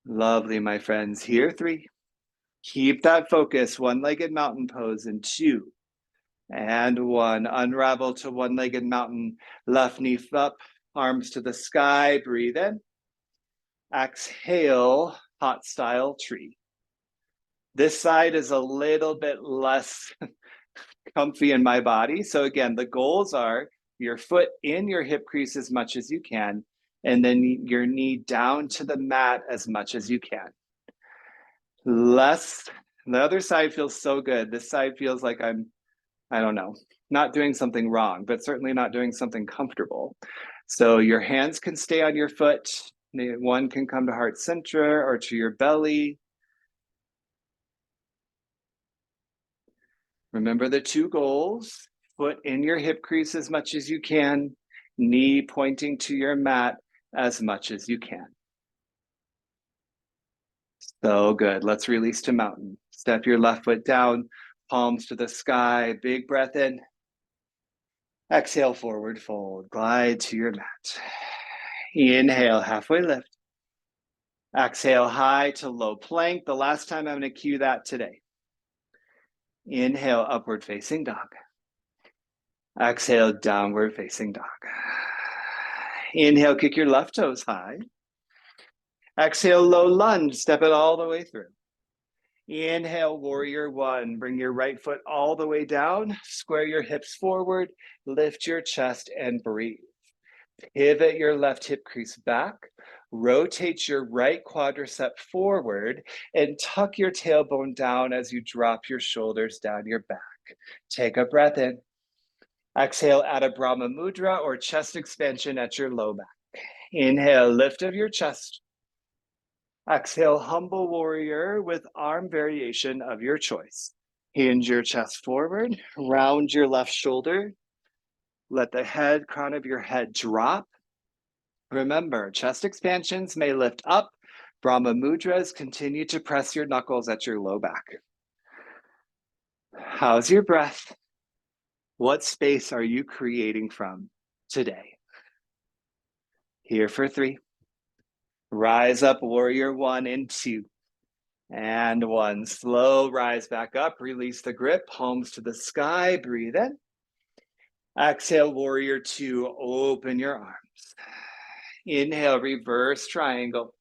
Lovely, my friends. Here, 3. Keep that focus, one-legged mountain pose in 2. And 1. Unravel to one-legged mountain, left knee up, arms to the sky, breathe in. Exhale, hot style tree. This side is a little bit less comfy in my body. So again, the goals are your foot in your hip crease as much as you can, and then your knee down to the mat as much as you can. The other side feels so good. This side feels like I don't know, not doing something wrong, but certainly not doing something comfortable. So your hands can stay on your foot. One can come to heart center or to your belly. Remember the 2 goals, foot in your hip crease as much as you can, knee pointing to your mat as much as you can. So good. Let's release to mountain. Step your left foot down, palms to the sky, big breath in. Exhale, forward fold, glide to your mat. Inhale, halfway lift. Exhale, high to low plank. The last time I'm going to cue that today. Inhale, upward facing dog. Exhale, downward facing dog. Inhale, kick your left toes high. Exhale, low lunge, step it all the way through. Inhale, warrior 1. Bring your right foot all the way down. Square your hips forward. Lift your chest and breathe. Pivot your left hip crease back. Rotate your right quadricep forward and tuck your tailbone down as you drop your shoulders down your back. Take a breath in. Exhale, add a Brahma mudra or chest expansion at your low back. Inhale, lift of your chest. Exhale, humble warrior with arm variation of your choice. Hinge your chest forward, round your left shoulder. Let the crown of your head drop. Remember, chest expansions may lift up. Brahma mudras, continue to press your knuckles at your low back. How's your breath? What space are you creating from today? Here for 3. Rise up, warrior 1 and 2. And 1. Slow rise back up. Release the grip, palms to the sky. Breathe in. Exhale, warrior 2. Open your arms. Inhale, reverse triangle.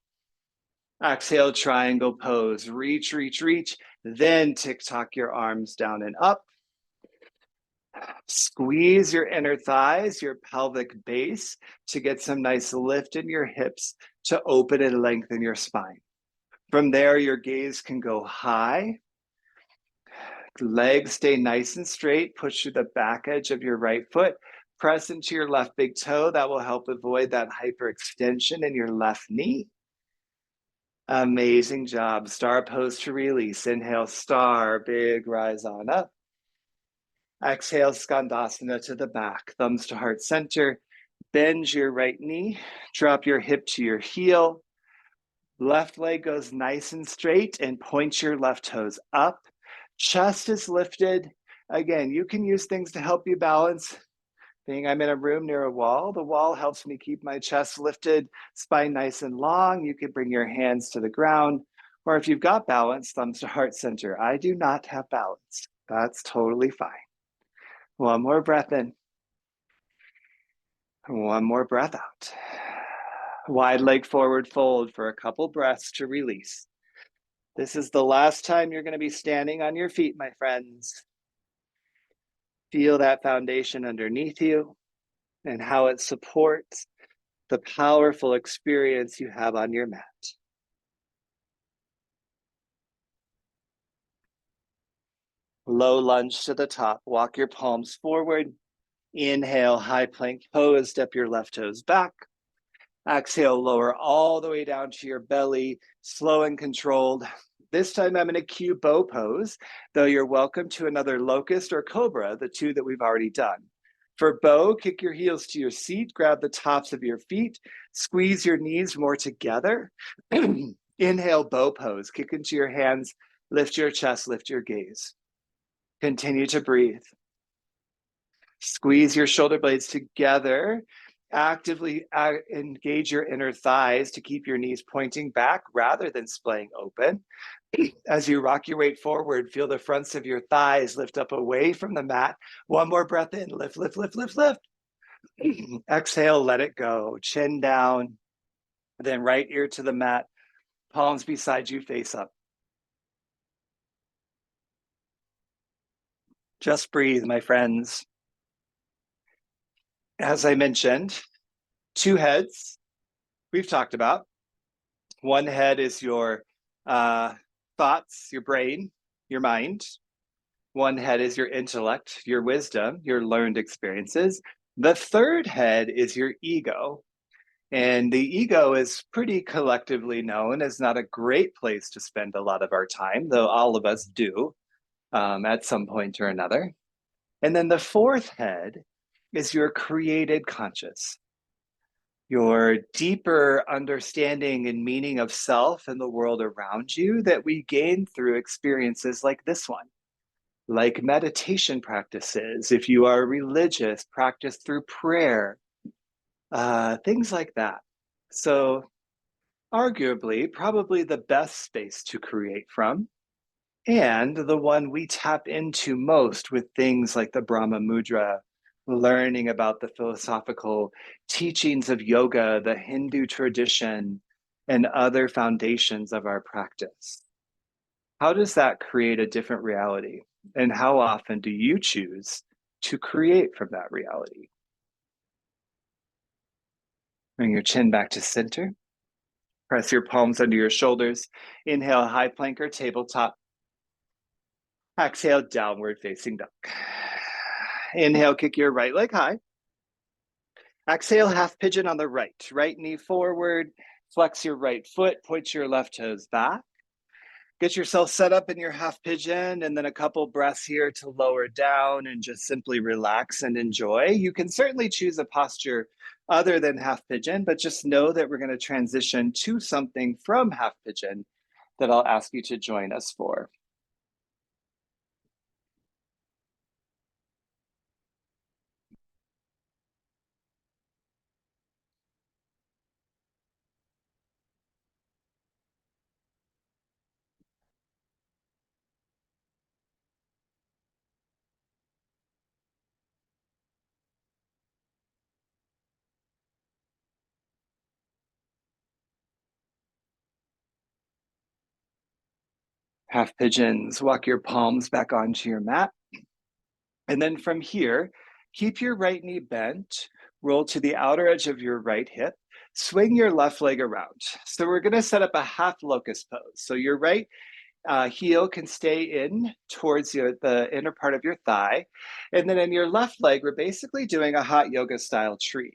Exhale, triangle pose. Reach, reach, reach. Then tick-tock your arms down and up. Squeeze your inner thighs, your pelvic base to get some nice lift in your hips to open and lengthen your spine. From there, your gaze can go high. Legs stay nice and straight. Push through the back edge of your right foot. Press into your left big toe. That will help avoid that hyperextension in your left knee. Amazing job. Star pose to release. Inhale, star, big rise on up. Exhale, Skandasana to the back. Thumbs to heart center. Bend your right knee. Drop your hip to your heel. Left leg goes nice and straight and point your left toes up. Chest is lifted. Again, you can use things to help you balance. Being I'm in a room near a wall, the wall helps me keep my chest lifted, spine nice and long. You can bring your hands to the ground, or if you've got balance, thumbs to heart center. I do not have balance. That's totally fine. 1 more breath in. 1 more breath out. Wide leg forward fold for a couple breaths to release. This is the last time you're going to be standing on your feet, my friends. Feel that foundation underneath you and how it supports the powerful experience you have on your mat. Low lunge to the top. Walk your palms forward. Inhale, high plank pose. Step your left toes back. Exhale, lower all the way down to your belly, slow and controlled. This time I'm in a cue bow pose, though you're welcome to another locust or cobra, the 2 that we've already done. For bow, kick your heels to your seat, grab the tops of your feet, squeeze your knees more together. Inhale, bow pose, kick into your hands, lift your chest, lift your gaze. Continue to breathe. Squeeze your shoulder blades together. Actively engage your inner thighs to keep your knees pointing back rather than splaying open. As you rock your weight forward, feel the fronts of your thighs lift up away from the mat. 1 more breath in, lift, lift, lift, lift, lift. Exhale, let it go. Chin down, then right ear to the mat, palms beside you, face up. Just breathe, my friends. As I mentioned, 2 heads we've talked about. 1 head is your thoughts, your brain, your mind. 1 head is your intellect, your wisdom, your learned experiences. The 3rd head is your ego. And the ego is pretty collectively known as not a great place to spend a lot of our time, though all of us do at some point or another. And then the 4th head is your created conscious, your deeper understanding and meaning of self and the world around you that we gain through experiences like this one, like meditation practices, if you are religious, practice through prayer, things like that. So arguably, probably the best space to create from, and the one we tap into most with things like the Brahma Mudra, learning about the philosophical teachings of yoga, the Hindu tradition, and other foundations of our practice. How does that create a different reality? And how often do you choose to create from that reality? Bring your chin back to center. Press your palms under your shoulders. Inhale, high plank or tabletop. Exhale, downward facing dog. Inhale, kick your right leg high. Exhale, half pigeon on the right knee forward. Flex your right foot, point your left toes back. Get yourself set up in your half pigeon and then a couple breaths here to lower down and just simply relax and enjoy. You can certainly choose a posture other than half pigeon, but just know that we're going to transition to something from half pigeon that I'll ask you to join us for. Half pigeons, walk your palms back onto your mat. And then from here, keep your right knee bent, roll to the outer edge of your right hip, swing your left leg around. So we're going to set up a half locust pose. So your right heel can stay in towards the inner part of your thigh. And then in your left leg, we're basically doing a hot yoga style tree.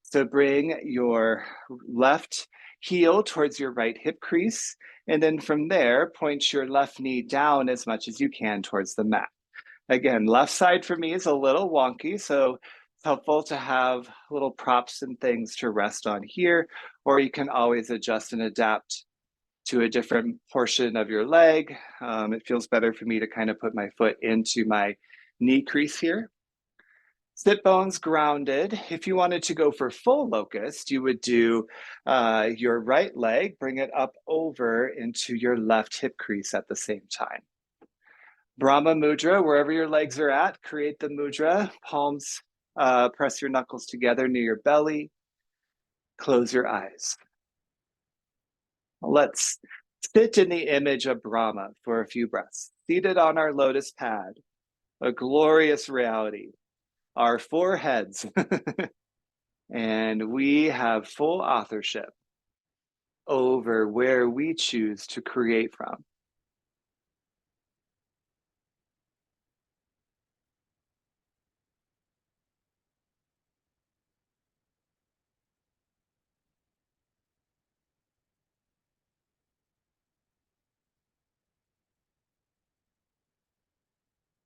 So bring your left heel towards your right hip crease. And then from there, point your left knee down as much as you can towards the mat. Again, left side for me is a little wonky, so it's helpful to have little props and things to rest on here, or you can always adjust and adapt to a different portion of your leg. It feels better for me to kind of put my foot into my knee crease here. Sit bones grounded. If you wanted to go for full locust, you would do your right leg, bring it up over into your left hip crease at the same time. Brahma mudra, wherever your legs are at, create the mudra. Palms, press your knuckles together near your belly. Close your eyes. Let's sit in the image of Brahma for a few breaths. Seated on our lotus pad, a glorious reality. Our four heads. And we have full authorship over where we choose to create from.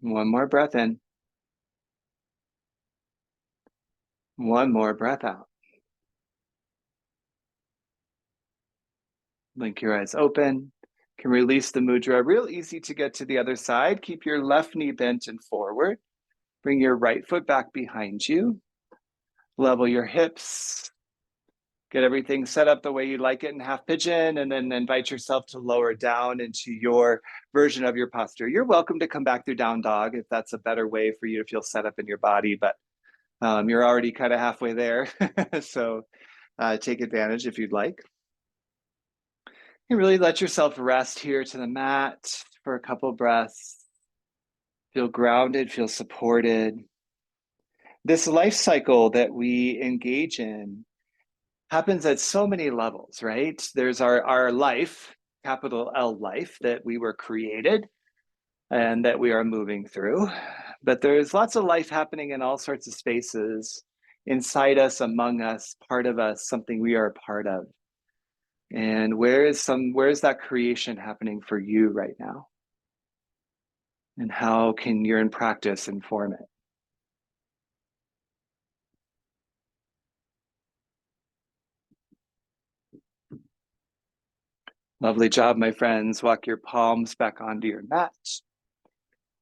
One more breath in. One more breath out. Blink your eyes open. Can release the mudra. Real easy to get to the other side. Keep your left knee bent and forward. Bring your right foot back behind you. Level your hips. Get everything set up the way you like it in half pigeon, and then invite yourself to lower down into your version of your posture. You're welcome to come back through down dog if that's a better way for you to feel set up in your body, but you're already kind of halfway there. So take advantage if you'd like. And really let yourself rest here to the mat for a couple breaths. Feel grounded, feel supported. This life cycle that we engage in happens at so many levels, right? There's our life, capital L life, that we were created and that we are moving through. But there's lots of life happening in all sorts of spaces, inside us, among us, part of us, something we are a part of. And where is that creation happening for you right now? And how can your in practice inform it? Lovely job, my friends. Walk your palms back onto your mat.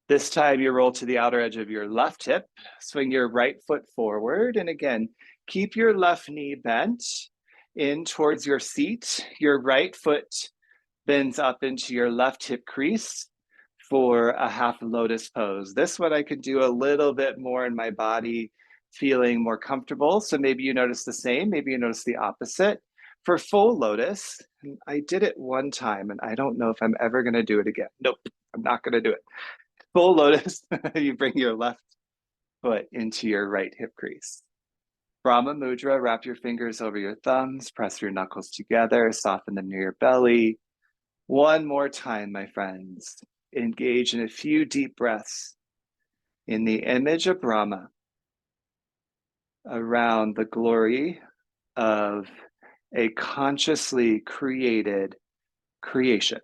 This time you roll to the outer edge of your left hip, swing your right foot forward, and again, keep your left knee bent in towards your seat. Your right foot bends up into your left hip crease for a half lotus pose. This one I could do a little bit more in my body, feeling more comfortable. So maybe you notice the same, maybe you notice the opposite. For full lotus, I did it one time and I don't know if I'm ever going to do it again. Nope, I'm not going to do it. Full lotus, you bring your left foot into your right hip crease. Brahma mudra, wrap your fingers over your thumbs, press your knuckles together, soften them near your belly. One more time, my friends. Engage in a few deep breaths in the image of Brahma around the glory of a consciously created creation.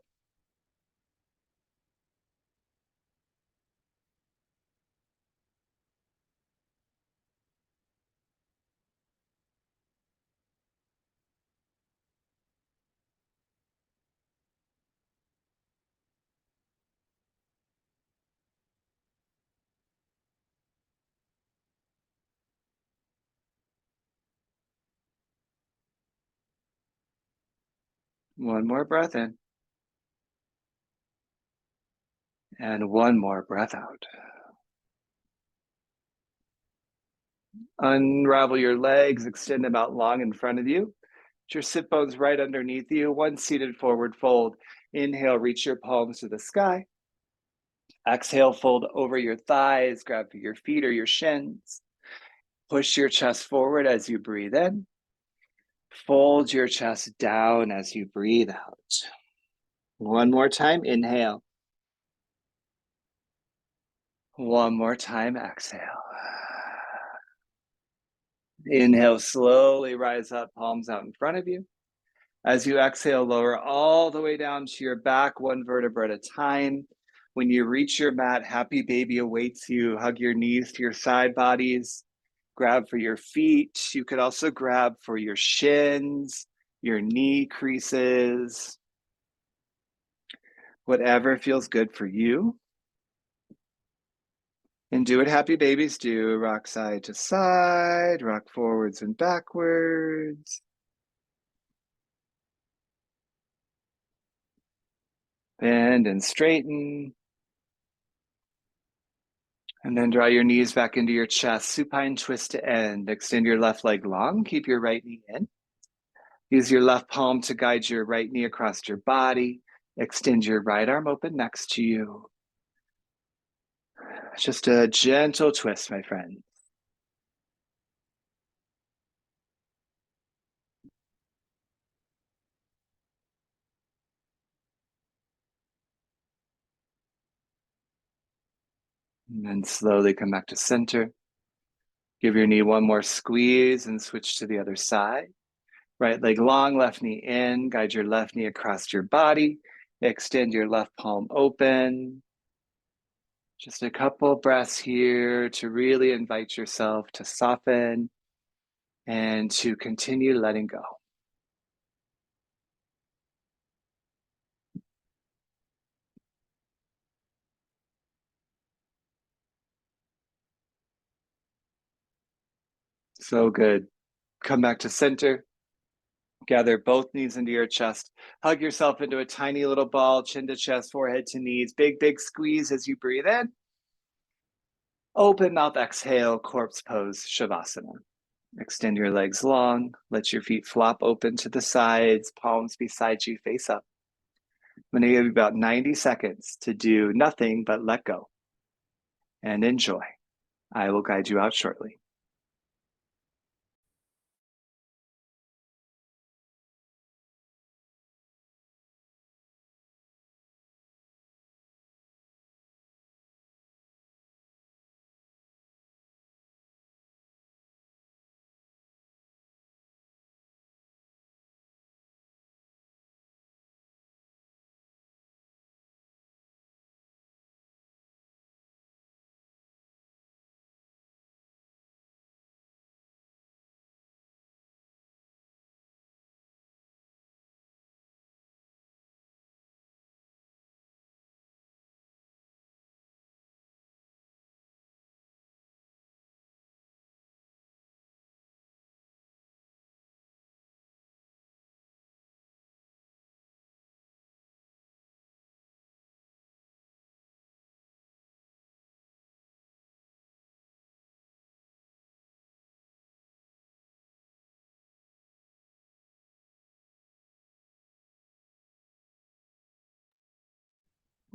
One more breath in. And one more breath out. Unravel your legs, extend them out long in front of you. Put your sit bones right underneath you. One seated forward fold. Inhale, reach your palms to the sky. Exhale, fold over your thighs, grab for your feet or your shins. Push your chest forward as you breathe in. Fold your chest down as you breathe out. One more time, inhale. One more time, exhale. Inhale, slowly rise up, palms out in front of you. As you exhale, lower all the way down to your back, one vertebra at a time. When you reach your mat, happy baby awaits you. Hug your knees to your side bodies. Grab for your feet. You could also grab for your shins, your knee creases, whatever feels good for you. And do what happy babies do. Rock side to side, rock forwards and backwards. Bend and straighten. And then draw your knees back into your chest. Supine twist to end. Extend your left leg long. Keep your right knee in. Use your left palm to guide your right knee across your body. Extend your right arm open next to you. Just a gentle twist, my friend. And then slowly come back to center. Give your knee one more squeeze and switch to the other side. Right leg long, left knee in. Guide your left knee across your body. Extend your left palm open. Just a couple breaths here to really invite yourself to soften and to continue letting go. So good. Come back to center. Gather both knees into your chest. Hug yourself into a tiny little ball, chin to chest, forehead to knees. Big, big squeeze as you breathe in. Open mouth, exhale, corpse pose, Shavasana. Extend your legs long. Let your feet flop open to the sides, palms beside you, face up. I'm going to give you about 90 seconds to do nothing but let go and enjoy. I will guide you out shortly.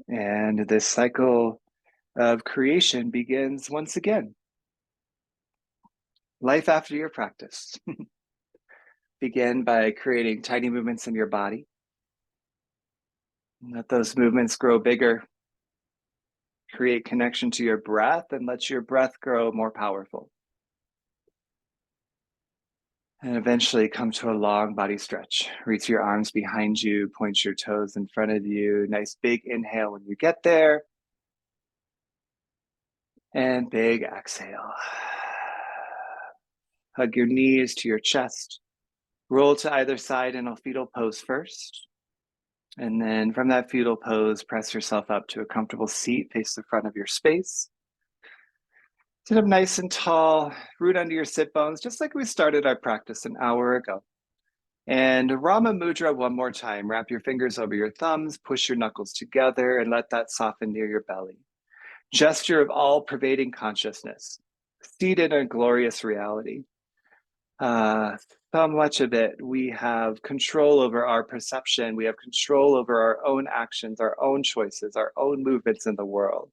And this cycle of creation begins once again. Life after your practice. Begin by creating tiny movements in your body. Let those movements grow bigger. Create connection to your breath and let your breath grow more powerful. And eventually come to a long body stretch. Reach your arms behind you, point your toes in front of you. Nice big inhale when you get there. And big exhale. Hug your knees to your chest. Roll to either side in a fetal pose first. And then from that fetal pose, press yourself up to a comfortable seat, face the front of your space. Sit up nice and tall, root under your sit bones, just like we started our practice an hour ago. And Rama Mudra one more time. Wrap your fingers over your thumbs, push your knuckles together, and let that soften near your belly. Gesture of all pervading consciousness, seated in a glorious reality. Uh, so much of it, we have control over our perception. We have control over our own actions, our own choices, our own movements in the world.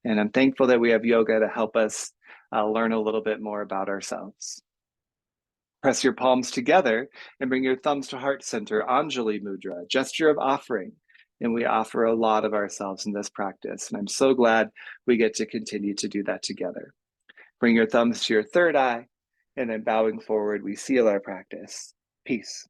And I'm thankful that we have yoga to help us learn a little bit more about ourselves. Press your palms together and bring your thumbs to heart center, Anjali Mudra, gesture of offering. And we offer a lot of ourselves in this practice. And I'm so glad we get to continue to do that together. Bring your thumbs to your third eye, and then bowing forward, we seal our practice. Peace.